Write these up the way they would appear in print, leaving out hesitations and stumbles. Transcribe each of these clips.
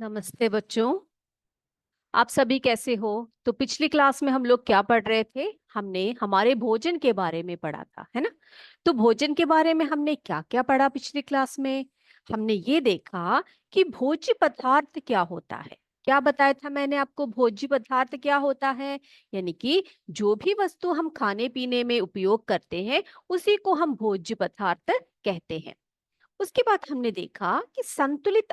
नमस्ते बच्चों। आप सभी कैसे हो? तो पिछली क्लास में हम लोग क्या पढ़ रहे थे? हमने हमारे भोजन के बारे में पढ़ा था, है ना? तो भोजन के बारे में हमने क्या क्या पढ़ा पिछली क्लास में? हमने ये देखा कि भोज्य पदार्थ क्या होता है। क्या बताया था मैंने आपको? भोज्य पदार्थ क्या होता है? यानी कि जो भी वस्तु हम खाने पीने में उपयोग करते हैं उसी को हम भोज्य पदार्थ कहते हैं। उसके बाद हमने देखा कि संतुलित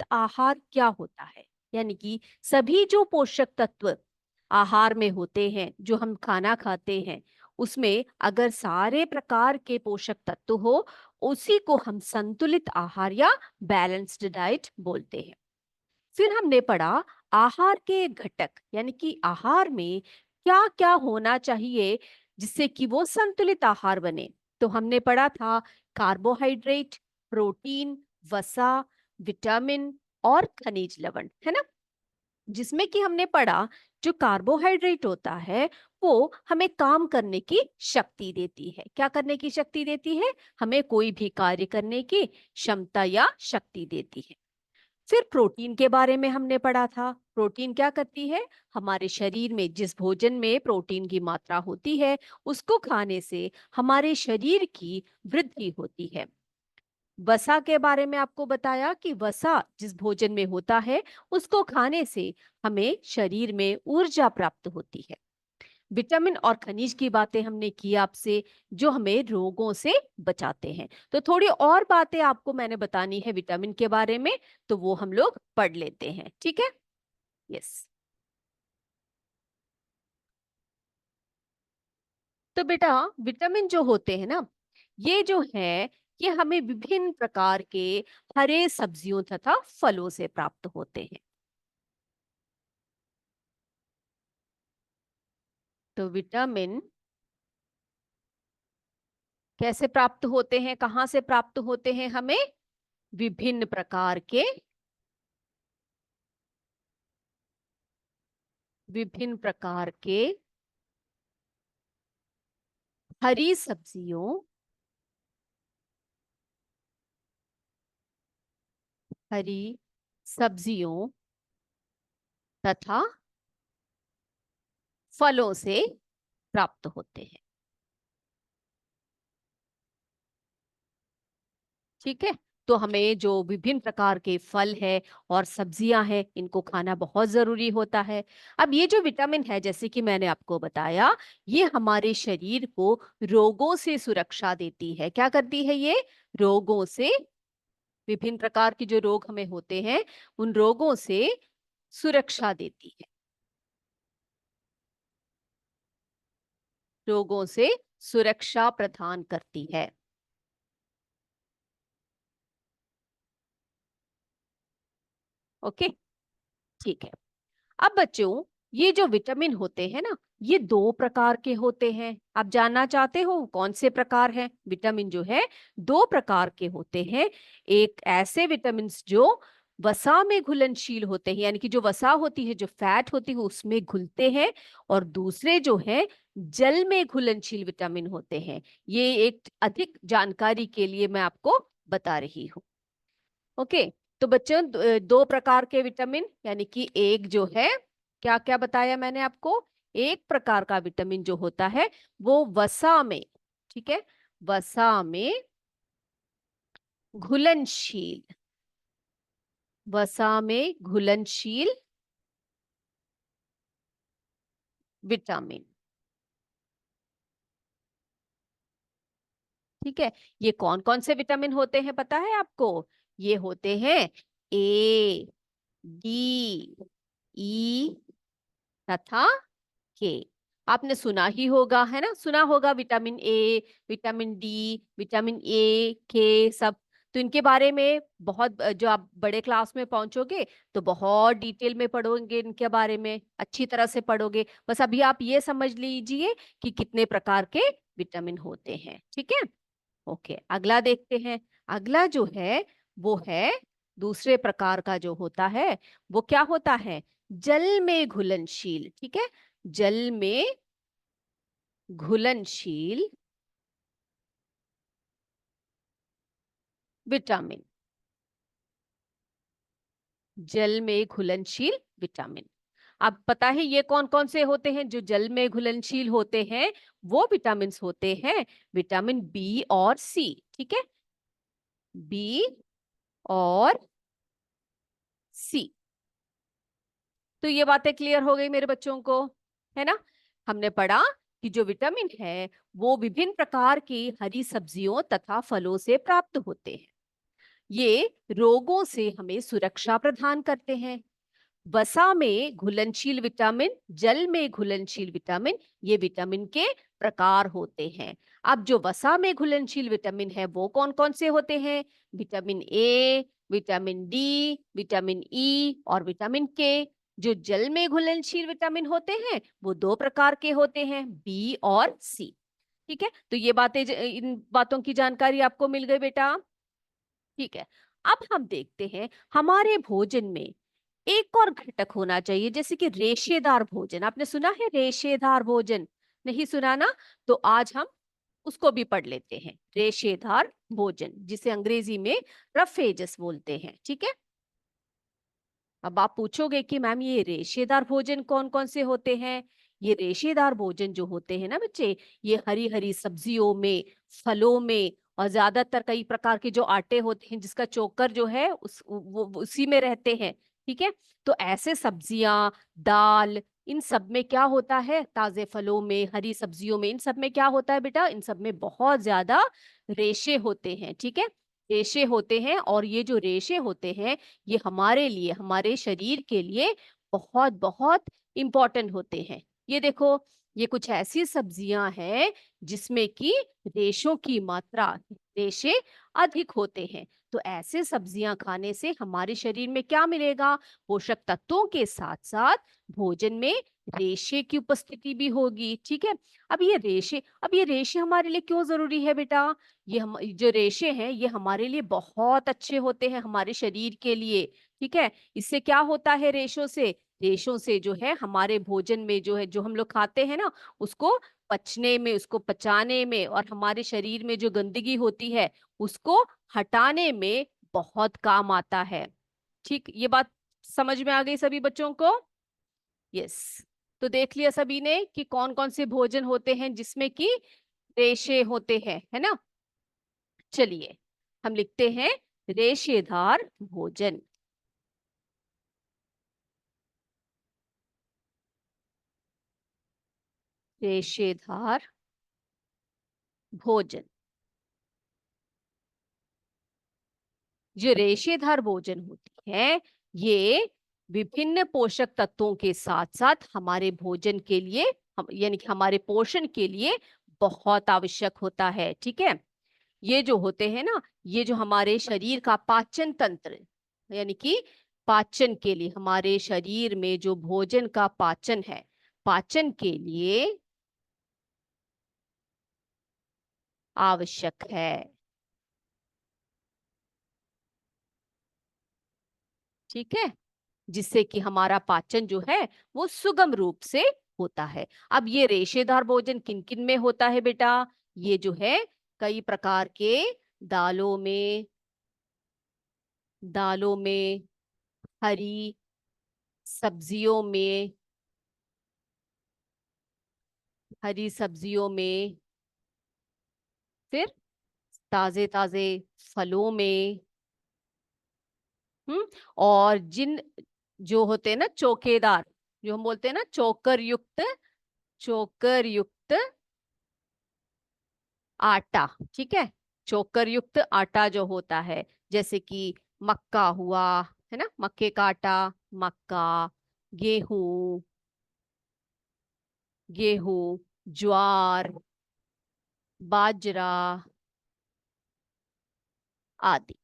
आहार क्या होता है। यानी कि सभी जो पोषक तत्व आहार में होते हैं, जो हम खाना खाते हैं, उसमें अगर सारे प्रकार के पोषक तत्व हो, उसी को हम संतुलित आहार या बैलेंस्ड डाइट बोलते हैं। फिर हमने पढ़ा आहार के घटक, यानी कि आहार में क्या क्या होना चाहिए जिससे कि वो संतुलित आहार बने। तो हमने पढ़ा था कार्बोहाइड्रेट, प्रोटीन, वसा, विटामिन और खनिज लवण, है ना? जिसमें कि हमने पढ़ा जो कार्बोहाइड्रेट होता है वो हमें काम करने की शक्ति देती है। क्या करने की शक्ति देती है? हमें कोई भी कार्य करने की क्षमता या शक्ति देती है। फिर प्रोटीन के बारे में हमने पढ़ा था। प्रोटीन क्या करती है? हमारे शरीर में जिस भोजन में प्रोटीन की मात्रा होती है उसको खाने से हमारे शरीर की वृद्धि होती है। वसा के बारे में आपको बताया कि वसा जिस भोजन में होता है उसको खाने से हमें शरीर में ऊर्जा प्राप्त होती है। विटामिन और खनिज की बातें हमने की आपसे, जो हमें रोगों से बचाते हैं। तो थोड़ी और बातें आपको मैंने बतानी है विटामिन के बारे में, तो वो हम लोग पढ़ लेते हैं, ठीक है? यस। तो बेटा, विटामिन जो होते हैं ना, ये जो है, ये हमें विभिन्न प्रकार के हरे सब्जियों तथा फलों से प्राप्त होते हैं। तो विटामिन कैसे प्राप्त होते हैं, कहाँ से प्राप्त होते हैं? हमें विभिन्न प्रकार के विभिन्न प्रकार के हरी सब्जियों हरी सब्जियों तथा फलों से प्राप्त होते हैं। ठीक है? तो हमें जो विभिन्न प्रकार के फल है और सब्जियां हैं, इनको खाना बहुत जरूरी होता है। अब ये जो विटामिन है, जैसे कि मैंने आपको बताया, ये हमारे शरीर को रोगों से सुरक्षा देती है। क्या करती है ये? रोगों से, विभिन्न प्रकार के जो रोग हमें होते हैं उन रोगों से सुरक्षा देती है। रोगों से सुरक्षा प्रदान करती है। ओके, ठीक है। अब बच्चों, ये जो विटामिन होते हैं ना, ये दो प्रकार के होते हैं। आप जानना चाहते हो कौन से प्रकार हैं? विटामिन जो है दो प्रकार के होते हैं। एक ऐसे विटामिन जो वसा में घुलनशील होते हैं, यानी कि जो वसा होती है, जो फैट होती है, उसमें घुलते हैं। और दूसरे जो है जल में घुलनशील विटामिन होते हैं। ये एक अधिक जानकारी के लिए मैं आपको बता रही हूँ। ओके। तो बच्चों, दो प्रकार के विटामिन, यानी कि एक जो है, क्या क्या बताया मैंने आपको? एक प्रकार का विटामिन जो होता है वो वसा में, ठीक है, वसा में घुलनशील, वसा में घुलनशील विटामिन। ठीक है? ये कौन कौन से विटामिन होते हैं पता है आपको? ये होते हैं ए, डी, ई तथा के। आपने सुना ही होगा, है ना? सुना होगा vitamin A, vitamin D, vitamin A के, सब। तो इनके बारे में बहुत, जो आप बड़े क्लास में पहुंचोगे तो बहुत डिटेल में पढ़ोगे, इनके बारे में अच्छी तरह से पढ़ोगे। बस अभी आप ये समझ लीजिए कि कितने प्रकार के विटामिन होते हैं। ठीक है? ओके, अगला देखते हैं। अगला जो है वो है दूसरे प्रकार का जो होता है, वो क्या होता है? जल में घुलनशील। ठीक है? जल में घुलनशील विटामिन। जल में घुलनशील विटामिन। अब पता है ये कौन कौन से होते हैं जो जल में घुलनशील होते हैं? वो विटामिन होते हैं विटामिन बी और सी। ठीक है, बी और सी। तो ये बातें क्लियर हो गई मेरे बच्चों को, है ना? हमने पढ़ा कि जो विटामिन है वो विभिन्न प्रकार की हरी सब्जियों तथा फलों से प्राप्त होते हैं। ये रोगों से हमें सुरक्षा प्रदान करते हैं। वसा में घुलनशील विटामिन, जल में घुलनशील विटामिन, ये विटामिन के प्रकार होते हैं। अब जो वसा में घुलनशील विटामिन है वो कौन कौन से होते हैं? Vitamin A, vitamin D, vitamin E और विटामिन के। जो जल में घुलनशील विटामिन होते हैं वो दो प्रकार के होते हैं, बी और सी। ठीक है, तो ये बातें इन बातों की जानकारी आपको मिल गई बेटा। ठीक है, अब हम देखते हैं हमारे भोजन में एक और घटक होना चाहिए, जैसे कि रेशेदार भोजन। आपने सुना है रेशेदार भोजन? नहीं सुना ना? तो आज हम उसको भी पढ़ लेते हैं, रेशेदार भोजन, जिसे अंग्रेजी में रफेजस बोलते हैं। ठीक है, अब आप पूछोगे कि मैम ये रेशेदार भोजन कौन कौन से होते हैं? ये रेशेदार भोजन जो होते हैं ना बच्चे, ये हरी हरी सब्जियों में, फलों में, और ज्यादातर कई प्रकार के जो आटे होते हैं जिसका चोकर जो है वो उसी में रहते हैं। ठीक है, तो ऐसे सब्जियां, दाल, इन सब में क्या होता है? ताजे फलों में, हरी सब्जियों में, इन सब में क्या होता है बेटा? इन सब में बहुत ज्यादा रेशे होते हैं। ठीक है, रेशे होते हैं, और ये जो रेशे होते हैं ये हमारे लिए, हमारे शरीर के लिए बहुत बहुत इम्पोर्टेंट होते हैं। ये देखो, ये कुछ ऐसी सब्जियां हैं जिसमें कि रेशों की मात्रा, रेशे अधिक होते हैं। तो ऐसे सब्जियां खाने से हमारे शरीर में क्या मिलेगा? पोषक तत्वों के साथ साथ भोजन में रेशे की उपस्थिति भी होगी। ठीक है, अब ये रेशे हमारे लिए क्यों जरूरी है बेटा? ये हम जो रेशे हैं ये हमारे लिए बहुत अच्छे होते हैं, हमारे शरीर के लिए। ठीक है, इससे क्या होता है? रेशों से जो है हमारे भोजन में जो है, जो हम लोग खाते हैं ना, उसको पचने में, उसको पचाने में, और हमारे शरीर में जो गंदगी होती है उसको हटाने में बहुत काम आता है। ठीक, ये बात समझ में आ गई सभी बच्चों को? यस। तो देख लिया सभी ने कि कौन कौन से भोजन होते हैं जिसमें कि रेशे होते हैं, है ना? चलिए हम लिखते हैं रेशेदार भोजन। रेशेदार भोजन। जो रेशेदार भोजन होती है ये विभिन्न पोषक तत्वों के साथ साथ हमारे भोजन के लिए, यानी कि हमारे पोषण के लिए बहुत आवश्यक होता है। ठीक है, ये जो होते हैं ना, ये जो हमारे शरीर का पाचन तंत्र, यानी कि पाचन के लिए, हमारे शरीर में जो भोजन का पाचन है, पाचन के लिए आवश्यक है। ठीक है, जिससे कि हमारा पाचन जो है वो सुगम रूप से होता है। अब ये रेशेदार भोजन किन किन में होता है बेटा? ये जो है कई प्रकार के दालों में, दालों में, हरी सब्जियों में, हरी सब्जियों में, फिर ताजे ताजे फलों में। हम्म, और जिन जो होते हैं ना चोकेदार, जो हम बोलते हैं ना चोकर युक्त, चोकर युक्त आटा। ठीक है, चोकर युक्त आटा जो होता है, जैसे कि मक्का हुआ, है ना, मक्के का आटा, मक्का, गेहूं, गेहूं, ज्वार, बाजरा आदि।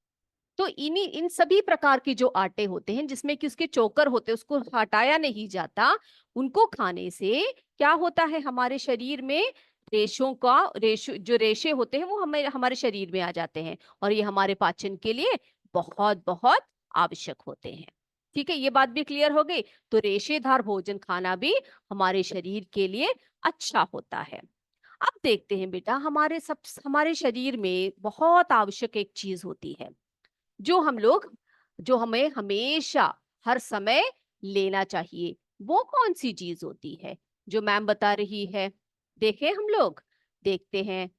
तो इन्हीं इन सभी प्रकार के जो आटे होते हैं जिसमें कि उसके चोकर होते हैं, उसको हटाया नहीं जाता, उनको खाने से क्या होता है? हमारे शरीर में रेशों का, जो रेशे होते हैं वो हमें, हमारे शरीर में आ जाते हैं, और ये हमारे पाचन के लिए बहुत बहुत आवश्यक होते हैं। ठीक है, ये बात भी क्लियर हो गई। तो रेशेदार भोजन खाना भी हमारे शरीर के लिए अच्छा होता है। अब देखते हैं बेटा, हमारे शरीर में बहुत आवश्यक एक चीज होती है जो हम लोग, जो हमें हमेशा हर समय लेना चाहिए। वो कौन सी चीज होती है जो मैम बता रही है? देखें हम लोग, देखते हैं।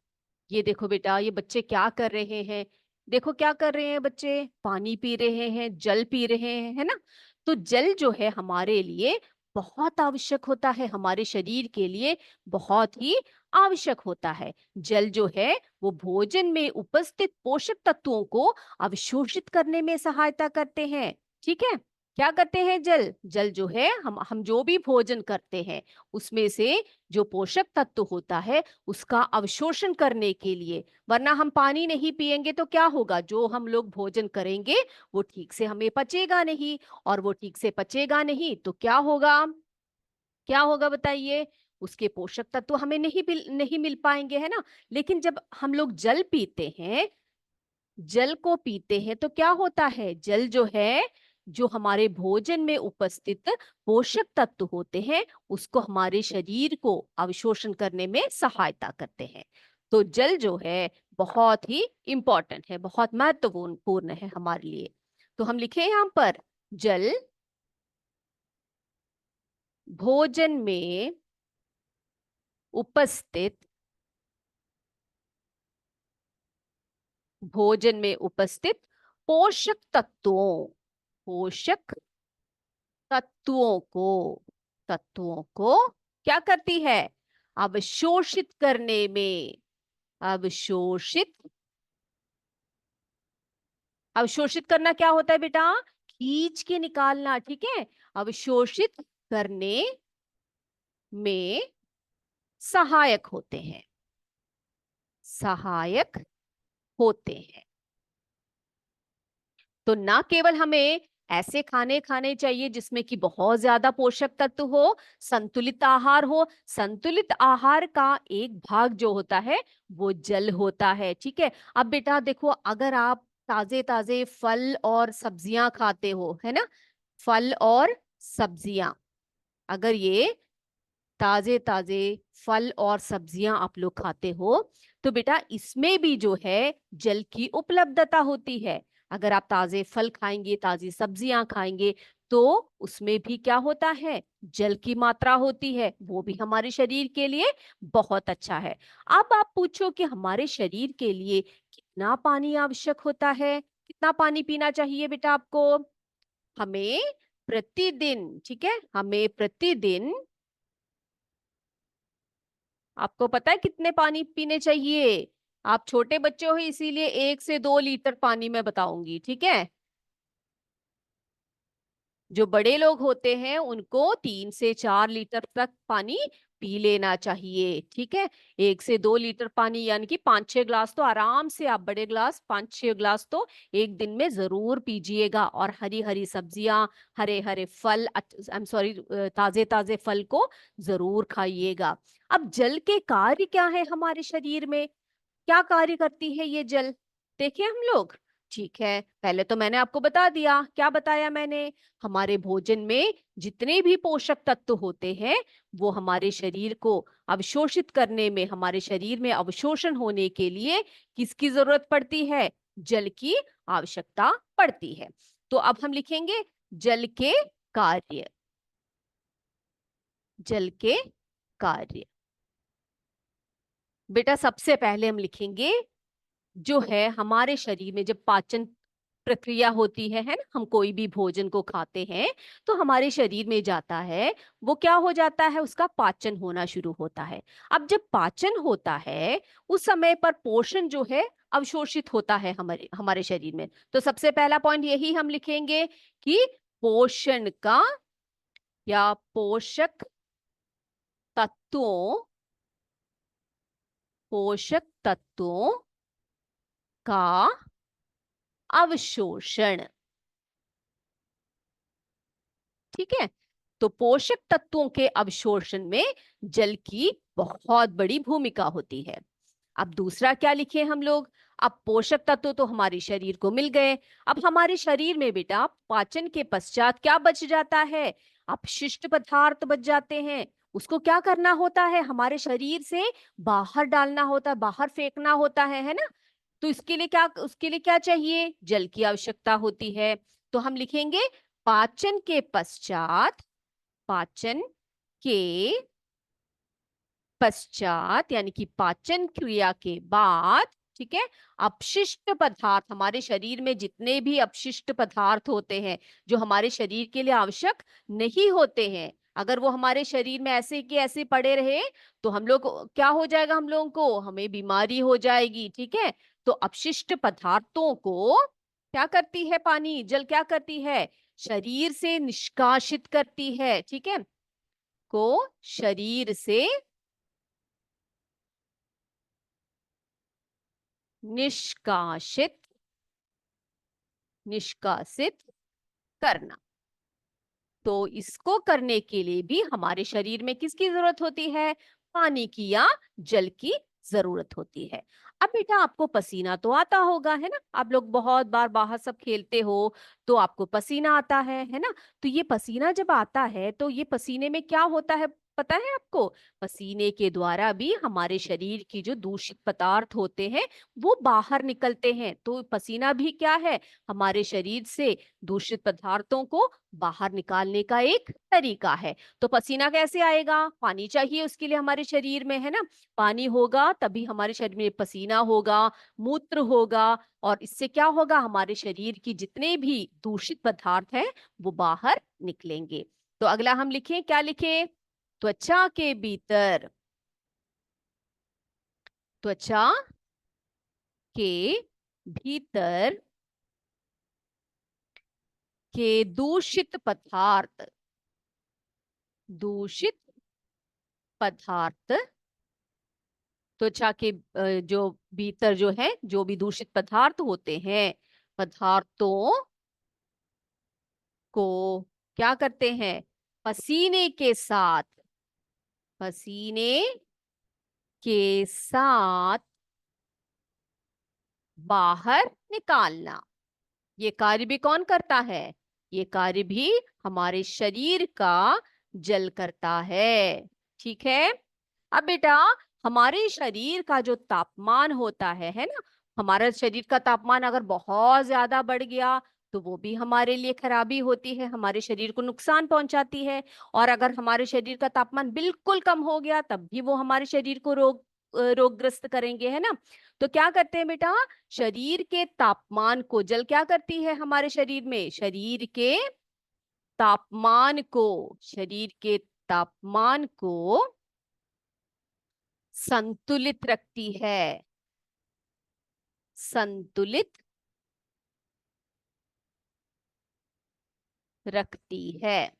ये देखो बेटा, ये बच्चे क्या कर रहे हैं? देखो क्या कर रहे हैं बच्चे, पानी पी रहे हैं, जल पी रहे हैं, है ना? तो जल जो है हमारे लिए बहुत आवश्यक होता है, हमारे शरीर के लिए बहुत ही आवश्यक होता है। जल जो है वो भोजन में उपस्थित पोषक तत्वों को अवशोषित करने में सहायता करते हैं। ठीक है, क्या करते हैं? जल जल जो है, हम जो भी भोजन करते हैं उसमें से जो पोषक तत्व होता है उसका अवशोषण करने के लिए। वरना हम पानी नहीं पिएंगे तो क्या होगा? जो हम लोग भोजन करेंगे वो ठीक से हमें पचेगा नहीं, और वो ठीक से पचेगा नहीं तो क्या होगा? क्या होगा बताइए? उसके पोषक तत्व हमें नहीं मिल पाएंगे, है ना? लेकिन जब हम लोग जल पीते हैं, जल को पीते हैं तो क्या होता है? जल जो है, जो हमारे भोजन में उपस्थित पोषक तत्व होते हैं उसको हमारे शरीर को अवशोषण करने में सहायता करते हैं। तो जल जो है बहुत ही इंपॉर्टेंट है, बहुत महत्वपूर्ण पूर्ण है हमारे लिए। तो हम लिखे यहाँ पर, जल भोजन में उपस्थित, भोजन में उपस्थित पोषक तत्वों, पोषक तत्वों को, तत्वों को क्या करती है? अवशोषित करने में, अवशोषित, अवशोषित करना क्या होता है बेटा? खींच के निकालना, ठीक है? अवशोषित करने में सहायक होते हैं, सहायक होते हैं। तो ना केवल हमें ऐसे खाने खाने चाहिए जिसमें कि बहुत ज्यादा पोषक तत्व हो, संतुलित आहार हो। संतुलित आहार का एक भाग जो होता है वो जल होता है, ठीक है? अब बेटा देखो, अगर आप ताजे ताजे फल और सब्जियां खाते हो, है ना, फल और सब्जियां, अगर ये ताजे ताजे फल और सब्जियां आप लोग खाते हो तो बेटा इसमें भी जो है जल की उपलब्धता होती है। अगर आप ताजे फल खाएंगे, ताजी सब्जियां खाएंगे तो उसमें भी क्या होता है? जल की मात्रा होती है, वो भी हमारे शरीर के लिए बहुत अच्छा है। अब आप पूछो कि हमारे शरीर के लिए कितना पानी आवश्यक होता है? कितना पानी पीना चाहिए बेटा आपको? हमें प्रतिदिन, ठीक है, हमें प्रतिदिन, आपको पता है कितने पानी पीने चाहिए? आप छोटे बच्चे हो इसीलिए 1 से 2 लीटर पानी मैं बताऊंगी, ठीक है? जो बड़े लोग होते हैं उनको 3 से 4 लीटर तक पानी पी लेना चाहिए, ठीक है? 1 से 2 लीटर पानी यानी कि 5-6 ग्लास तो आराम से, आप बड़े ग्लास 5-6 ग्लास तो एक दिन में जरूर पीजिएगा। और हरी हरी सब्जियां, हरे हरे फल, आई एम सॉरी, ताजे ताजे फल को जरूर खाइएगा। अब जल के कार्य क्या है हमारे शरीर में? क्या कार्य करती है ये जल? देखें हम लोग, ठीक है, पहले तो मैंने आपको बता दिया। क्या बताया मैंने? हमारे भोजन में जितने भी पोषक तत्व होते हैं वो हमारे शरीर को अवशोषित करने में, हमारे शरीर में अवशोषण होने के लिए किसकी जरूरत पड़ती है? जल की आवश्यकता पड़ती है। तो अब हम लिखेंगे जल के कार्य, जल के कार्य। बेटा सबसे पहले हम लिखेंगे जो है हमारे शरीर में जब पाचन प्रक्रिया होती है ना, हम कोई भी भोजन को खाते हैं तो हमारे शरीर में जाता है, वो क्या हो जाता है? उसका पाचन होना शुरू होता है। अब जब पाचन होता है उस समय पर पोषण जो है अवशोषित होता है हमारे हमारे शरीर में। तो सबसे पहला पॉइंट यही हम लिखेंगे कि पोषण का या पोषक तत्वों, पोषक तत्वों का अवशोषण, ठीक है? तो पोषक तत्वों के अवशोषण में जल की बहुत बड़ी भूमिका होती है। अब दूसरा क्या लिखे हम लोग? अब पोषक तत्व तो हमारे शरीर को मिल गए। अब हमारे शरीर में बेटा पाचन के पश्चात क्या बच जाता है? अपशिष्ट पदार्थ बच जाते हैं। उसको क्या करना होता है? हमारे शरीर से बाहर डालना होता है, बाहर फेंकना होता है ना? तो इसके लिए क्या, उसके लिए क्या चाहिए? जल की आवश्यकता होती है। तो हम लिखेंगे पाचन के पश्चात, पाचन के पश्चात यानी कि पाचन क्रिया के बाद, ठीक है, अपशिष्ट पदार्थ, हमारे शरीर में जितने भी अपशिष्ट पदार्थ होते हैं जो हमारे शरीर के लिए आवश्यक नहीं होते हैं, अगर वो हमारे शरीर में ऐसे के ऐसे पड़े रहे तो हम लोग क्या हो जाएगा, हम लोगों को, हमें बीमारी हो जाएगी, ठीक है। तो अपशिष्ट पदार्थों को क्या करती है, पानी, जल क्या करती है, शरीर से निष्कासित करती है, ठीक है, को शरीर से निष्कासित, निष्कासित करना। तो इसको करने के लिए भी हमारे शरीर में किसकी जरूरत होती है, पानी की या जल की जरूरत होती है। अब बेटा आपको पसीना तो आता होगा, है ना, आप लोग बहुत बार बाहर सब खेलते हो तो आपको पसीना आता है ना। तो ये पसीना जब आता है तो ये पसीने में क्या होता है पता है आपको, पसीने के द्वारा भी हमारे शरीर की जो दूषित पदार्थ होते हैं वो बाहर निकलते हैं। तो पसीना भी क्या है, हमारे शरीर से दूषित पदार्थों को बाहर निकालने का एक तरीका है। तो पसीना कैसे आएगा, पानी चाहिए उसके लिए हमारे शरीर में, है ना, पानी होगा तभी हमारे शरीर में पसीना होगा, मूत्र होगा, और इससे क्या होगा, हमारे शरीर की जितने भी दूषित पदार्थ है वो बाहर निकलेंगे। तो अगला हम लिखें, क्या लिखें, त्वचा के भीतर, त्वचा के भीतर के दूषित पदार्थ, दूषित पदार्थ, त्वचा के जो भीतर जो है जो भी दूषित पदार्थ होते हैं, पदार्थों को क्या करते हैं, पसीने के साथ, पसीने के साथ बाहर निकालना। ये कार्य भी कौन करता है, ये कार्य भी हमारे शरीर का जल करता है, ठीक है। अब बेटा हमारे शरीर का जो तापमान होता है ना, हमारा शरीर का तापमान अगर बहुत ज्यादा बढ़ गया तो वो भी हमारे लिए खराबी होती है, हमारे शरीर को नुकसान पहुंचाती है। और अगर हमारे शरीर का तापमान बिल्कुल कम हो गया तब भी वो हमारे शरीर को रोगग्रस्त करेंगे, है ना। तो क्या करते हैं बेटा, शरीर के तापमान को, जल क्या करती है हमारे शरीर में, शरीर के तापमान को, शरीर के तापमान को संतुलित रखती है, संतुलित रखती है।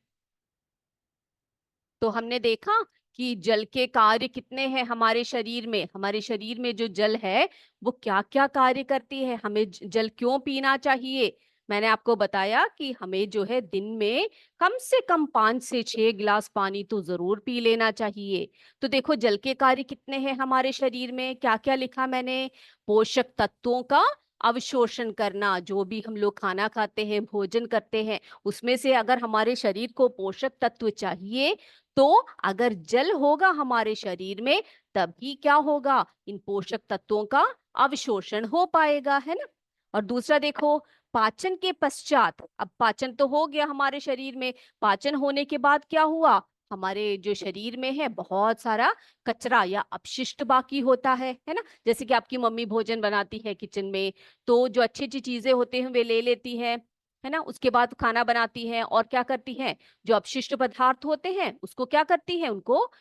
तो हमने देखा कि जल के कार्य कितने हैं हमारे शरीर में, हमारे शरीर में जो जल है वो क्या क्या कार्य करती है, हमें जल क्यों पीना चाहिए। मैंने आपको बताया कि हमें जो है दिन में कम से कम 5 से 6 गिलास पानी तो जरूर पी लेना चाहिए। तो देखो जल के कार्य कितने हैं हमारे शरीर में, क्या क्या लिखा मैंने, पोषक तत्वों का अवशोषण करना, जो भी हम लोग खाना खाते हैं, भोजन करते हैं, उसमें से अगर हमारे शरीर को पोषक तत्व चाहिए तो अगर जल होगा हमारे शरीर में तभी क्या होगा, इन पोषक तत्वों का अवशोषण हो पाएगा, है ना। और दूसरा देखो, पाचन के पश्चात, अब पाचन तो हो गया हमारे शरीर में, पाचन होने के बाद क्या हुआ, हमारे जो शरीर में है बहुत सारा कचरा या अपशिष्ट बाकी होता है ना। जैसे कि आपकी मम्मी भोजन बनाती है किचन में, तो जो अच्छी अच्छी चीजें होती हैं वे ले लेती है ना, उसके बाद खाना बनाती है और क्या करती है, जो अपशिष्ट पदार्थ होते हैं उसको क्या करती है, उनको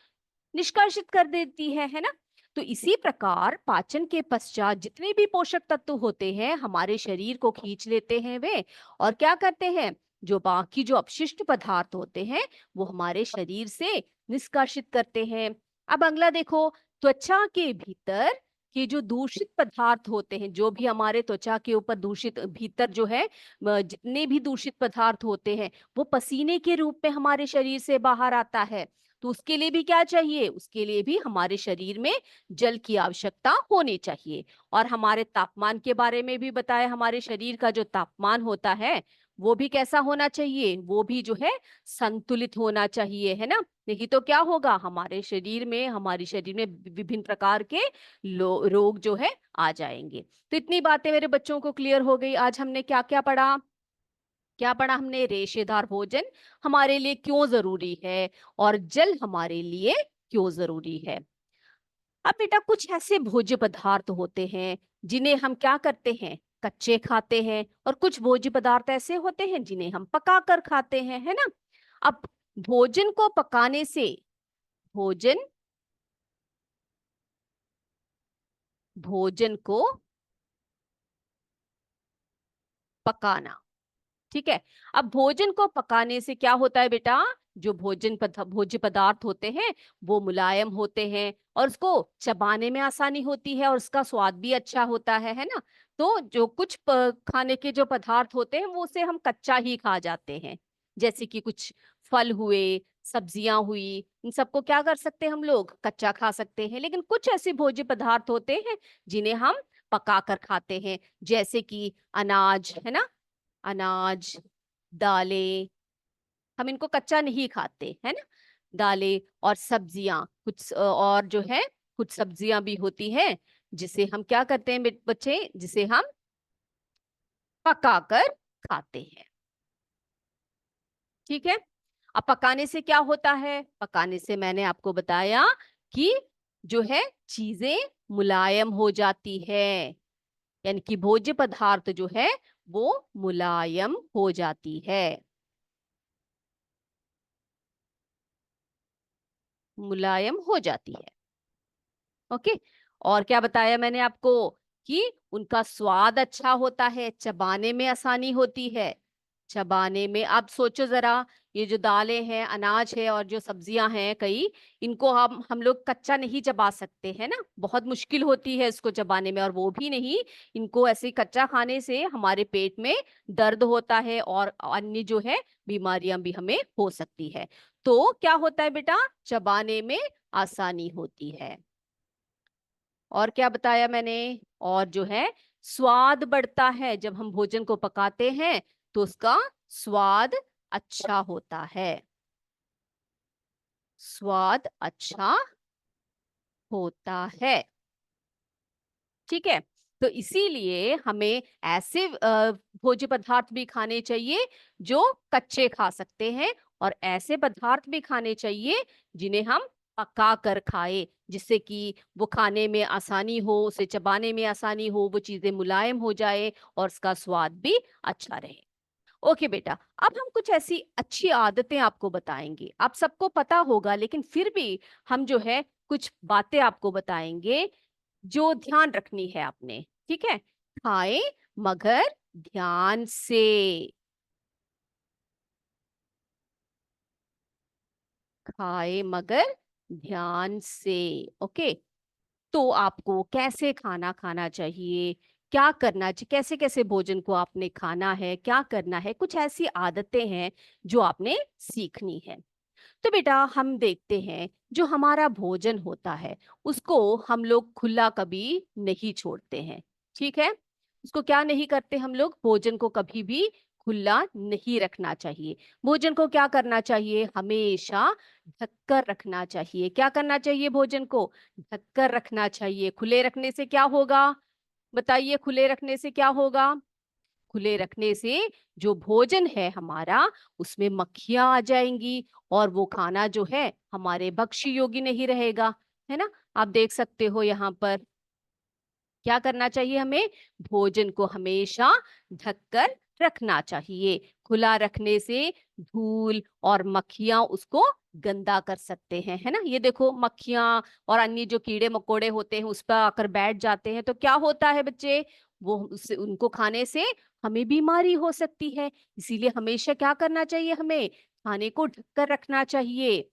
निष्कासित कर देती है ना। तो इसी प्रकार पाचन के पश्चात जितने भी पोषक तत्व होते हैं हमारे शरीर को खींच लेते हैं वे, और क्या करते हैं, जो बाकी जो अपशिष्ट पदार्थ होते हैं वो हमारे शरीर से निष्कासित करते हैं। अब अगला देखो, त्वचा के भीतर के जो दूषित पदार्थ होते हैं, जो भी हमारे त्वचा के ऊपर दूषित भीतर जो है जितने भी दूषित पदार्थ होते हैं वो पसीने के रूप में हमारे शरीर से बाहर आता है। तो उसके लिए भी क्या चाहिए, उसके लिए भी हमारे शरीर में जल की आवश्यकता होनी चाहिए। और हमारे तापमान के बारे में भी बताया, हमारे शरीर का जो तापमान होता है वो भी कैसा होना चाहिए, वो भी जो है संतुलित होना चाहिए, है ना। नहीं तो क्या होगा, हमारे शरीर में विभिन्न प्रकार के रोग जो है आ जाएंगे। तो इतनी बातें मेरे बच्चों को क्लियर हो गई। आज हमने क्या क्या पढ़ा, क्या पढ़ा हमने? रेशेदार भोजन हमारे लिए क्यों जरूरी है और जल हमारे लिए क्यों जरूरी है। अब बेटा कुछ ऐसे भोज्य पदार्थ होते हैं जिन्हें हम क्या करते हैं? कच्चे खाते हैं, और कुछ भोज्य पदार्थ ऐसे होते हैं जिन्हें हम पका कर खाते हैं, है ना। अब भोजन को पकाने से, भोजन भोजन को पकाना, ठीक है। अब भोजन को पकाने से क्या होता है बेटा? जो भोज्य पदार्थ होते हैं वो मुलायम होते हैं, और उसको चबाने में आसानी होती है, और उसका स्वाद भी अच्छा होता है ना। तो जो कुछ खाने के जो पदार्थ होते हैं वो उसे हम कच्चा ही खा जाते हैं, जैसे कि कुछ फल हुए, सब्जियां हुई, इन सबको क्या कर सकते हैं हम लोग? कच्चा खा सकते हैं। लेकिन कुछ ऐसे भोज्य पदार्थ होते हैं जिन्हें हम पका कर खाते हैं, जैसे कि अनाज, है ना। अनाज, दालें, हम इनको कच्चा नहीं खाते, है ना। दालें और सब्जियां, और जो है कुछ सब्जियां भी होती हैं जिसे हम क्या करते हैं बच्चे? जिसे हम पकाकर खाते हैं, ठीक है। अब पकाने से क्या होता है? पकाने से मैंने आपको बताया कि जो है चीजें मुलायम हो जाती है, यानी कि भोज्य पदार्थ जो है वो मुलायम हो जाती है, मुलायम हो जाती है। ओके। और क्या बताया मैंने आपको? कि उनका स्वाद अच्छा होता है, चबाने में आसानी होती है। चबाने में, आप सोचो जरा, ये जो दालें हैं, अनाज है और जो सब्जियां हैं कई, इनको हम लोग कच्चा नहीं चबा सकते, है ना। बहुत मुश्किल होती है इसको चबाने में, और वो भी नहीं, इनको ऐसे ही कच्चा खाने से हमारे पेट में दर्द होता है और अन्य जो है बीमारियां भी हमें हो सकती है। तो क्या होता है बेटा? चबाने में आसानी होती है। और क्या बताया मैंने? और जो है स्वाद बढ़ता है, जब हम भोजन को पकाते हैं तो उसका स्वाद अच्छा होता है, स्वाद अच्छा होता है, ठीक है। तो इसीलिए हमें ऐसे भोज्य पदार्थ भी खाने चाहिए जो कच्चे खा सकते हैं, और ऐसे पदार्थ भी खाने चाहिए जिन्हें हम पका कर खाए, जिससे कि वो खाने में आसानी हो, उसे चबाने में आसानी हो, वो चीजें मुलायम हो जाए और उसका स्वाद भी अच्छा रहे। ओके बेटा, अब हम कुछ ऐसी अच्छी आदतें आपको बताएंगे। आप सबको पता होगा, लेकिन फिर भी हम जो है कुछ बातें आपको बताएंगे जो ध्यान रखनी है आपने, ठीक है। खाए मगर ध्यान से, खाए मगर ध्यान से। ओके। तो आपको कैसे खाना खाना चाहिए, क्या करना चाहिए, कैसे कैसे भोजन को आपने खाना है, क्या करना है, कुछ ऐसी आदतें हैं जो आपने सीखनी है। तो बेटा हम देखते हैं, जो हमारा भोजन होता है उसको हम लोग खुला कभी नहीं छोड़ते हैं, ठीक है। उसको क्या नहीं करते हम लोग? भोजन को कभी भी खुला नहीं रखना चाहिए। भोजन को क्या करना चाहिए? हमेशा ढककर रखना चाहिए। क्या करना चाहिए? भोजन को ढककर रखना चाहिए। खुले रखने से क्या होगा? बताइए, खुले रखने से क्या होगा? खुले रखने से जो भोजन है हमारा, उसमें मक्खियां आ जाएंगी, और वो खाना जो है हमारे भक्ष्य योग्य नहीं रहेगा, है ना। आप देख सकते हो यहाँ पर क्या करना चाहिए हमें? भोजन को हमेशा ढककर रखना चाहिए। खुला रखने से धूल और मक्खियां उसको गंदा कर सकते हैं, है ना। ये देखो, मक्खियां और अन्य जो कीड़े मकोड़े होते हैं उस पर आकर बैठ जाते हैं, तो क्या होता है बच्चे? वो उससे, उनको खाने से हमें बीमारी हो सकती है। इसीलिए हमेशा क्या करना चाहिए हमें? खाने को ढककर रखना चाहिए।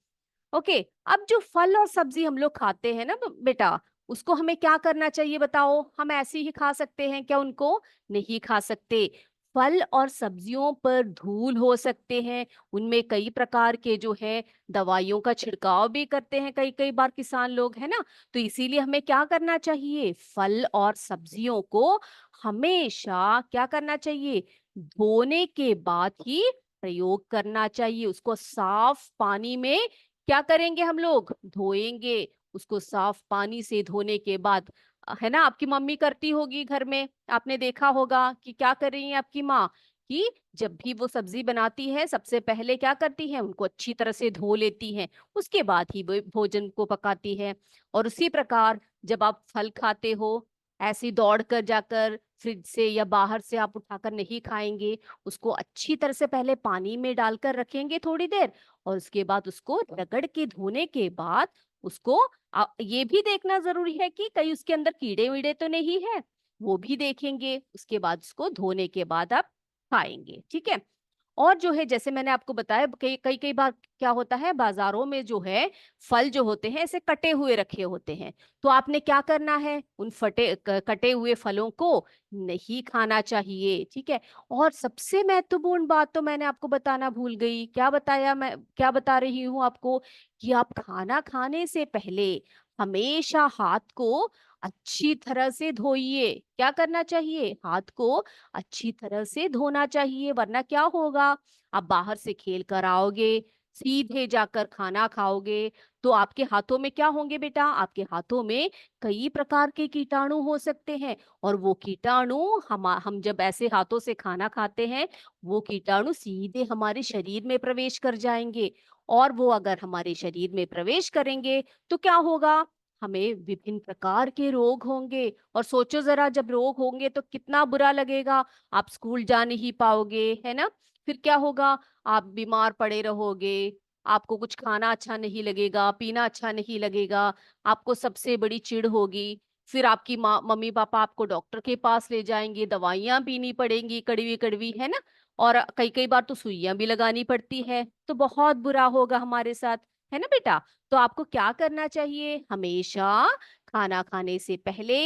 ओके। अब जो फल और सब्जी हम लोग खाते हैं ना बेटा, उसको हमें क्या करना चाहिए बताओ? हम ऐसे ही खा सकते हैं क्या उनको? नहीं खा सकते। फल और सब्जियों पर धूल हो सकते हैं, उनमें कई प्रकार के जो है दवाइयों का छिड़काव भी करते हैं कई कई बार किसान लोग, है ना। तो इसीलिए हमें क्या करना चाहिए? फल और सब्जियों को हमेशा क्या करना चाहिए? धोने के बाद ही प्रयोग करना चाहिए। उसको साफ पानी में क्या करेंगे हम लोग? धोएंगे। उसको साफ पानी से धोने के बाद, है ना, आपकी मम्मी करती होगी घर में, आपने देखा होगा कि क्या कर रही है आपकी माँ, कि जब भी वो सब्जी बनाती है सबसे पहले क्या करती है, उनको अच्छी तरह से धो लेती है, उसके बाद ही वो भोजन को पकाती है। और उसी प्रकार जब आप फल खाते हो, ऐसे दौड़ कर जाकर फ्रिज से या बाहर से आप उठाकर नहीं खाएंगे, उसको अच्छी तरह से पहले पानी में डालकर रखेंगे थोड़ी देर, और उसके बाद उसको रगड़ के धोने के बाद उसको ये भी देखना जरूरी है कि कहीं उसके अंदर कीड़े वीड़े तो नहीं है, वो भी देखेंगे। उसके बाद उसको धोने के बाद आप खाएंगे, ठीक है। और जो है जैसे मैंने आपको बताया, कई कई कई बार क्या होता है, बाजारों में जो है फल जो होते हैं ऐसे कटे हुए रखे होते हैं, तो आपने क्या करना है, उन कटे हुए फलों को नहीं खाना चाहिए, ठीक है। और सबसे महत्वपूर्ण बात तो मैंने आपको बताना भूल गई, क्या बताया, मैं क्या बता रही हूँ आपको, कि आप खाना खाने से पहले हमेशा हाथ को अच्छी तरह से धोइए। क्या करना चाहिए, हाथ को अच्छी तरह से धोना चाहिए, वरना क्या होगा, आप बाहर से खेल कर आओगे, सीधे जाकर खाना खाओगे, तो आपके हाथों में क्या होंगे बेटा, आपके हाथों में कई प्रकार के कीटाणु हो सकते हैं। और वो कीटाणु हम जब ऐसे हाथों से खाना खाते हैं, वो कीटाणु सीधे हमारे शरीर में प्रवेश कर जाएंगे। और वो अगर हमारे शरीर में प्रवेश करेंगे तो क्या होगा, हमें विभिन्न प्रकार के रोग होंगे। और सोचो जरा, जब रोग होंगे तो कितना बुरा लगेगा, आप स्कूल जा नहीं पाओगे, है ना। फिर क्या होगा, आप बीमार पड़े रहोगे, आपको कुछ खाना अच्छा नहीं लगेगा, पीना अच्छा नहीं लगेगा, आपको सबसे बड़ी चिढ़ होगी। फिर आपकी माँ मम्मी पापा आपको डॉक्टर के पास ले जाएंगे, दवाइयां पीनी पड़ेंगी कड़वी कड़वी, है ना। और कई कई बार तो सुइयां भी लगानी पड़ती है, तो बहुत बुरा होगा हमारे साथ, है ना बेटा। तो आपको क्या करना चाहिए, हमेशा खाना खाने से पहले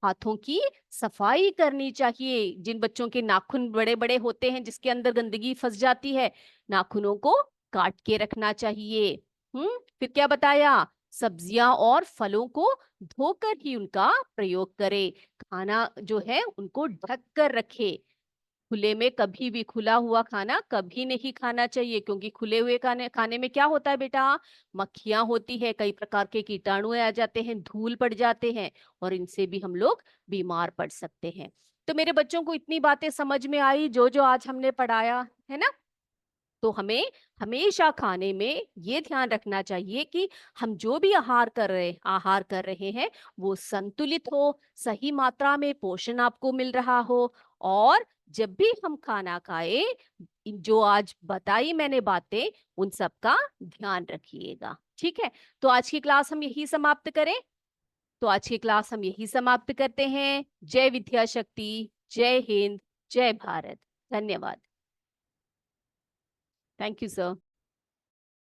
हाथों की सफाई करनी चाहिए। जिन बच्चों के नाखून बड़े बड़े होते हैं, जिसके अंदर गंदगी फंस जाती है, नाखूनों को काट के रखना चाहिए। फिर क्या बताया, सब्जियां और फलों को धोकर ही उनका प्रयोग करें। खाना जो है उनको ढक कर रखे, खुले में कभी भी, खुला हुआ खाना कभी नहीं खाना चाहिए, क्योंकि खुले हुए खाने खाने में क्या होता है बेटा, मक्खियां होती है, कई प्रकार के कीटाणु आ जाते हैं, धूल पड़ जाते हैं, और इनसे भी हम लोग बीमार पड़ सकते हैं। तो मेरे बच्चों को इतनी बातें समझ में आई जो जो आज हमने पढ़ाया है ना। तो हमें हमेशा खाने में ये ध्यान रखना चाहिए कि हम जो भी आहार कर रहे हैं वो संतुलित हो, सही मात्रा में पोषण आपको मिल रहा हो। और जब भी हम खाना खाए, जो आज बताई मैंने बातें, उन सब का ध्यान रखिएगा, ठीक है। तो आज की क्लास हम यही समाप्त करें। तो आज की क्लास हम यही समाप्त करते हैं। जय विद्या शक्ति, जय हिंद, जय भारत। धन्यवाद। Thank you sir.